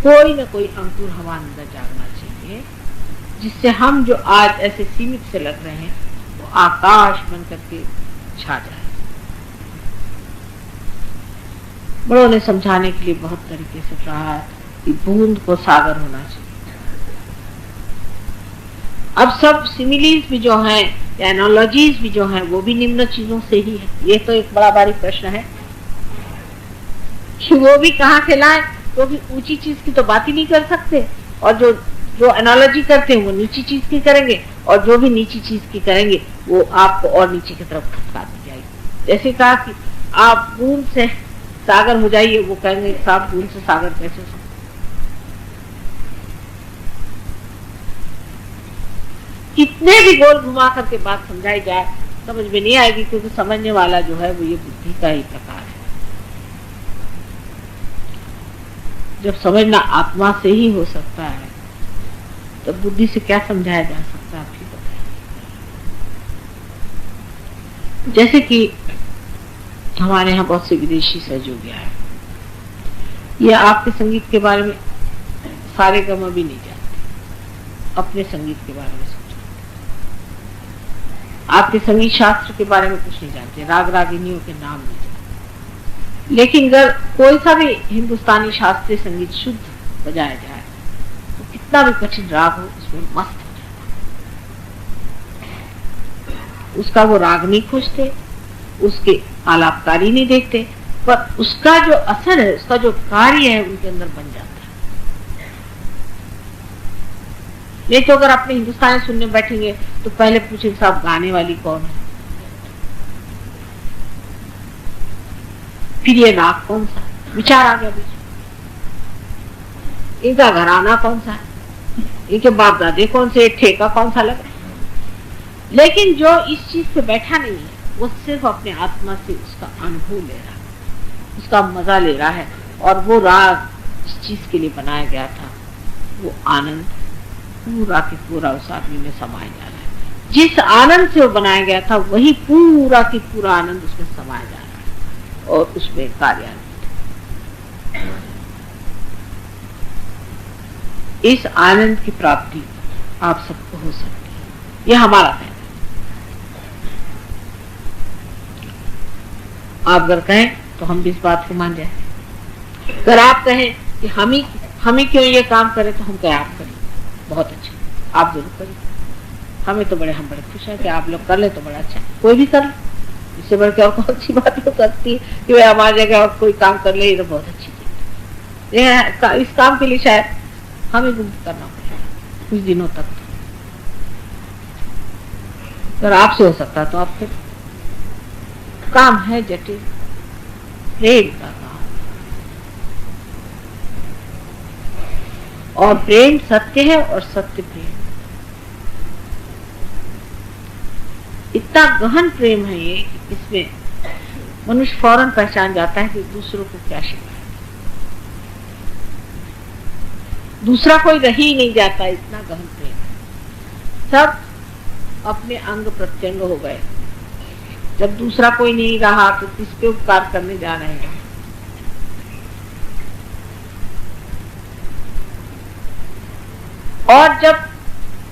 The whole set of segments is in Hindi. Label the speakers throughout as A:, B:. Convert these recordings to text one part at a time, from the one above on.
A: कोई न कोई अंकुर हमारे अंदर जागना चाहिए, जिससे हम जो आज ऐसे सीमित से लग रहे हैं वो आकाश बन करके छा जाए। बड़ों ने समझाने के लिए बहुत तरीके से कहा कि बूंद को सागर होना चाहिए। अब सब सिमिलीज भी जो हैं, एनालॉजीज भी जो हैं, वो भी निम्न चीजों से ही है। ये तो एक बड़ा भारी प्रश्न है कि वो भी कहाँ से लाए, वो भी ऊंची चीज की तो बात ही नहीं कर सकते, और जो एनालॉजी करते हैं वो नीची चीज की करेंगे, और जो भी नीची चीज की करेंगे वो आपको और नीचे की तरफ खसका दी जाएगी। जैसे कहा कि आप बूंद से सागर हो जाइए, वो कहेंगे साहब बूंद से सागर कैसे हो? कितने भी गोल घुमा करके बात समझाई जाए समझ में नहीं आएगी, क्योंकि समझने वाला जो है वो ये बुद्धि का ही प्रकार है। जब समझना आत्मा से ही हो सकता है तो बुद्धि से क्या समझाया जा सकता है, आप ही बताइए। जैसे कि हमारे यहाँ बहुत से विदेशी सहयोगी आए, ये आपके संगीत के बारे में सारे गम भी नहीं जानते, अपने संगीत के बारे में सोचते, आपके संगीत शास्त्र के बारे में कुछ नहीं जानते, राग रागिनियों के नाम नहीं जानते। लेकिन अगर कोई सा भी हिंदुस्तानी शास्त्रीय संगीत शुद्ध बजाया जाए तो कितना भी कठिन राग हो उसमें मस्त हो जाता। उसका वो राग नहीं खोजते, उसके आलापकारी नहीं देखते, पर उसका जो असर है, उसका जो कार्य है उनके अंदर बन जाता है। नहीं तो अगर अपने हिंदुस्तानी सुनने बैठेंगे तो पहले पूछेंगे साहब गाने वाली कौन है, फिर ये राग कौन सा है, विचार आ गया बीच, इनका घराना कौन सा है, इनके बाप दादे कौन से, ठेका कौन सा लगा। लेकिन जो इस चीज से बैठा नहीं है वो सिर्फ अपने आत्मा से उसका अनुभव ले रहा है, उसका मजा ले रहा है, और वो राग जिस चीज के लिए बनाया गया था वो आनंद पूरा की पूरा उस आदमी में समाया जा रहा है। जिस आनंद से वो बनाया गया था वही पूरा की पूरा आनंद उसमें समाया जा रहा है और उसमें कार्यान्वित। इस आनंद की प्राप्ति आप सबको हो सकती है, यह हमारा कहना है। आप अगर कहें तो हम भी इस बात को मान जाए। अगर आप कहें कि हम ही क्यों ये काम करें, तो हम कहें आप करें, बहुत अच्छा, आप जरूर करें, हम बड़े खुश हैं कि आप लोग कर ले तो बड़ा अच्छा, कोई भी कर ले, इससे बढ़ के और कौन सी बात हो सकती है कि भाई हमारी जगह और कोई काम कर ले, ये तो बहुत अच्छी चीज है। इस काम के लिए शायद हमें गुम करना पड़ेगा कुछ दिनों तक। अगर आपसे हो सकता तो आप फिर, काम है जटिल, प्रेम का काम, और प्रेम सत्य है और सत्य प्रेम। इतना गहन प्रेम है ये कि इसमें मनुष्य फौरन पहचान जाता है कि दूसरों को क्या शिकायत, दूसरा कोई रह ही नहीं जाता, इतना गहन प्रेम है। सब अपने अंग प्रत्यंग हो गए। जब दूसरा कोई नहीं रहा तो किस पे उपकार करने जा रहे हैं। और जब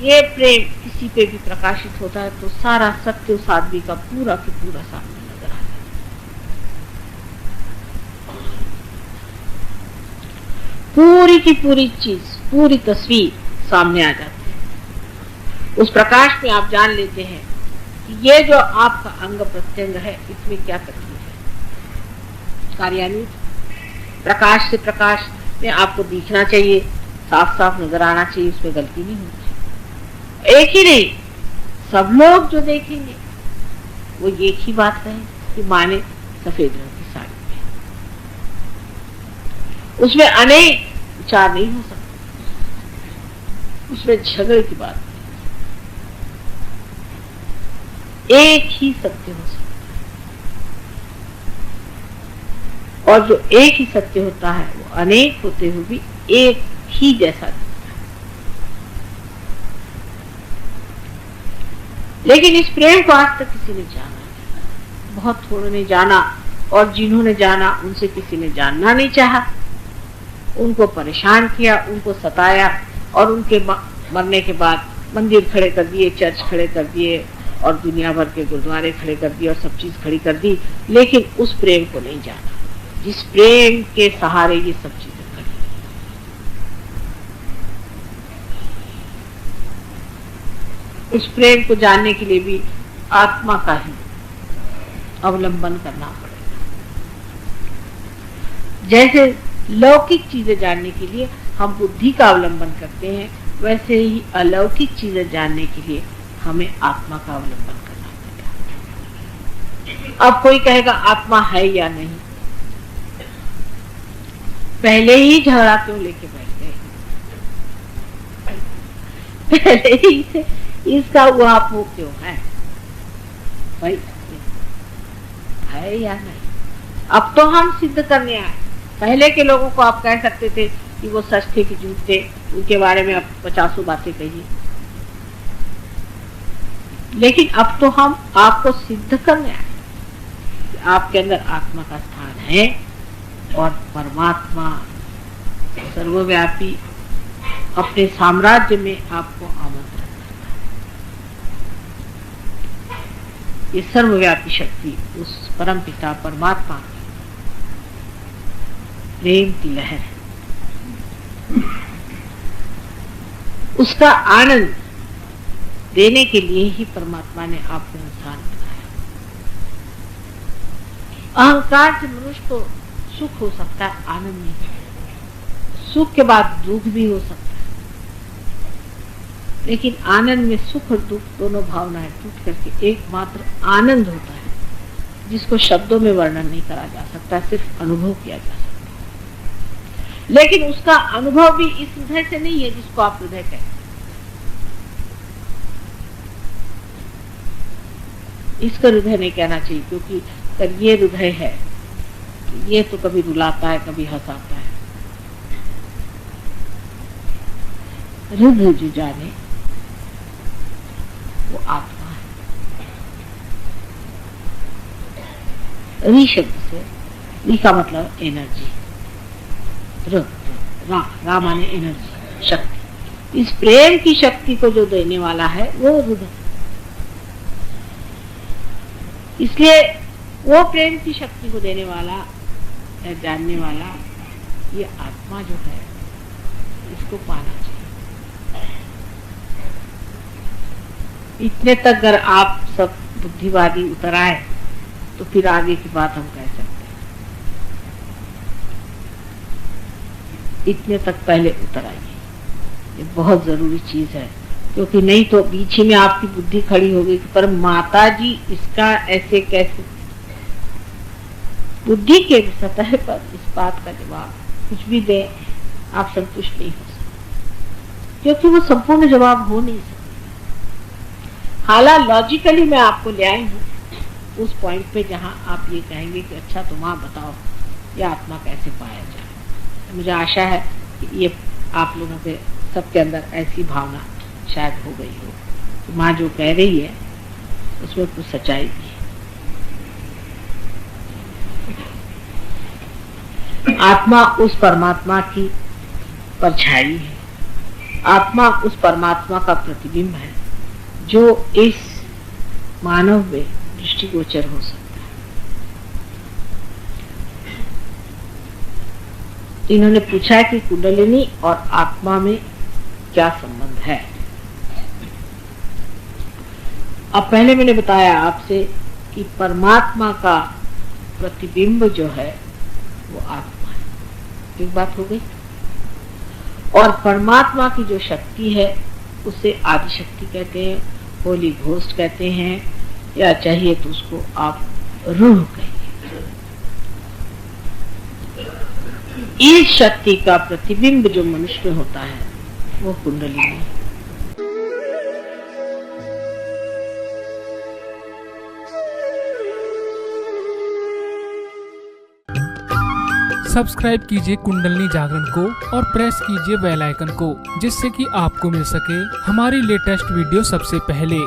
A: ये प्रेम किसी पे भी प्रकाशित होता है तो सारा सत्य उस आदमी का पूरा की पूरा सामने नजर आता है। पूरी की पूरी चीज, पूरी तस्वीर सामने आ जाती है। उस प्रकाश में आप जान लेते हैं कि ये जो आपका अंग प्रत्यंग है इसमें क्या तकलीफ है, कार्यान्वित। प्रकाश से प्रकाश में आपको दिखना चाहिए, साफ साफ नजर आना चाहिए, उसमें गलती नहीं होनी चाहिए। एक ही नहीं, सब लोग जो देखेंगे वो एक ही बात कहें कि माँ ने सफेद रंग की साड़ी पहनी। उसमें अनेक विचार नहीं हो सकते, उसमें झगड़े की बात नहीं, एक ही सत्य हो सकता है। और जो एक ही सत्य होता है वो अनेक होते हुए भी एक ही जैसा दिखता है। लेकिन इस प्रेम को आज तक किसी ने जाना नहीं, बहुत थोड़ों ने जाना, और जिन्होंने जाना उनसे किसी ने जानना नहीं चाहा। उनको परेशान किया, उनको सताया और उनके मरने के बाद मंदिर खड़े कर दिए, चर्च खड़े कर दिए और दुनिया भर के गुरुद्वारे खड़े कर दिए और सब चीज खड़ी कर दी, लेकिन उस प्रेम को नहीं जाना जिस प्रेम के सहारे ये सब चीजें खड़ी। उस प्रेम को जानने के लिए भी आत्मा का ही अवलंबन करना पड़ेगा। जैसे लौकिक चीजें जानने के लिए हम बुद्धि का अवलंबन करते हैं, वैसे ही अलौकिक चीजें जानने के लिए हमें आत्मा का अवलंबन करना पड़ेगा। अब कोई कहेगा आत्मा है या नहीं, पहले ही झगड़ा क्यों लेके बैठ गए, पहले ही से इसका वो क्यों है भाई, है या नहीं। अब तो हम सिद्ध करने आए। पहले के लोगों को आप कह सकते थे कि वो सच थे कि झूठ थे, उनके बारे में आप 50 बातें कहिए, लेकिन अब तो हम आपको सिद्ध करने आए कि आपके अंदर आत्मा का स्थान है और परमात्मा सर्वव्यापी अपने साम्राज्य में आपको आमंत्रण करता है। ये सर्वव्यापी शक्ति उस परमपिता परमात्मा की प्रेम की लहर है, उसका आनंद देने के लिए ही परमात्मा ने आपको इंसान बनाया। अहंकार से मनुष्य को सुख हो सकता है, आनंद नहीं। सुख के बाद दुख भी हो सकता है, लेकिन आनंद में सुख और दुख दोनों भावनाएं टूट करके एकमात्र आनंद होता है, जिसको शब्दों में वर्णन नहीं करा जा सकता, सिर्फ अनुभव किया जा सकता है। लेकिन उसका अनुभव भी इस हृदय से नहीं है जिसको आप हृदय कहते हैं। इसका हृदय नहीं कहना चाहिए, क्योंकि अगर ये हृदय है तो ये तो कभी रुलाता है, कभी हंसाता है। हृदय जो जाने वो आत्मा है। री शब्द से, री का मतलब एनर्जी, रा माने एनर्जी, शक्ति। इस प्रेम की शक्ति को जो देने वाला है वो हृदय, इसलिए वो प्रेम की शक्ति को देने वाला या जानने वाला ये आत्मा जो है, इसको पाना चाहिए। इतने तक अगर आप सब बुद्धिवादी उतर आए तो फिर आगे की बात हम कह सकते हैं। इतने तक पहले उतर आइए, ये बहुत जरूरी चीज है, क्योंकि नहीं तो बीच ही में आपकी बुद्धि खड़ी होगी कि पर माता जी इसका ऐसे कैसे। बुद्धि के सतह पर इस बात का जवाब कुछ भी दे आप संतुष्ट नहीं हो सकते, क्योंकि वो संपूर्ण जवाब हो नहीं सकता। हालांकि लॉजिकली मैं आपको ले आई हूँ उस पॉइंट पे जहां आप ये कहेंगे कि अच्छा तुम आप बताओ ये आत्मा कैसे पाया जाए। मुझे आशा है कि ये आप लोगों के सबके अंदर ऐसी भावना शायद हो गई हो कि माँ जो कह रही है उसमें कुछ सच्चाई भी है। आत्मा उस परमात्मा की परछाई है, आत्मा उस परमात्मा का प्रतिबिंब है जो इस मानव में दृष्टिगोचर हो सकता है। इन्होंने पूछा कि कुंडलिनी और आत्मा में क्या संबंध है। अब पहले मैंने बताया आपसे कि परमात्मा का प्रतिबिंब जो है वो आत्मा है, एक बात हो गई। और परमात्मा की जो शक्ति है उसे आदि शक्ति कहते हैं, होली घोस्ट कहते हैं, या चाहिए तो उसको आप रूह कहिए। इस शक्ति का प्रतिबिंब जो मनुष्य में होता है वो कुंडलिनी है।
B: सब्सक्राइब कीजिए कुंडलिनी जागरण को और प्रेस कीजिए बेल आइकन को, जिससे कि आपको मिल सके हमारी लेटेस्ट वीडियो सबसे पहले।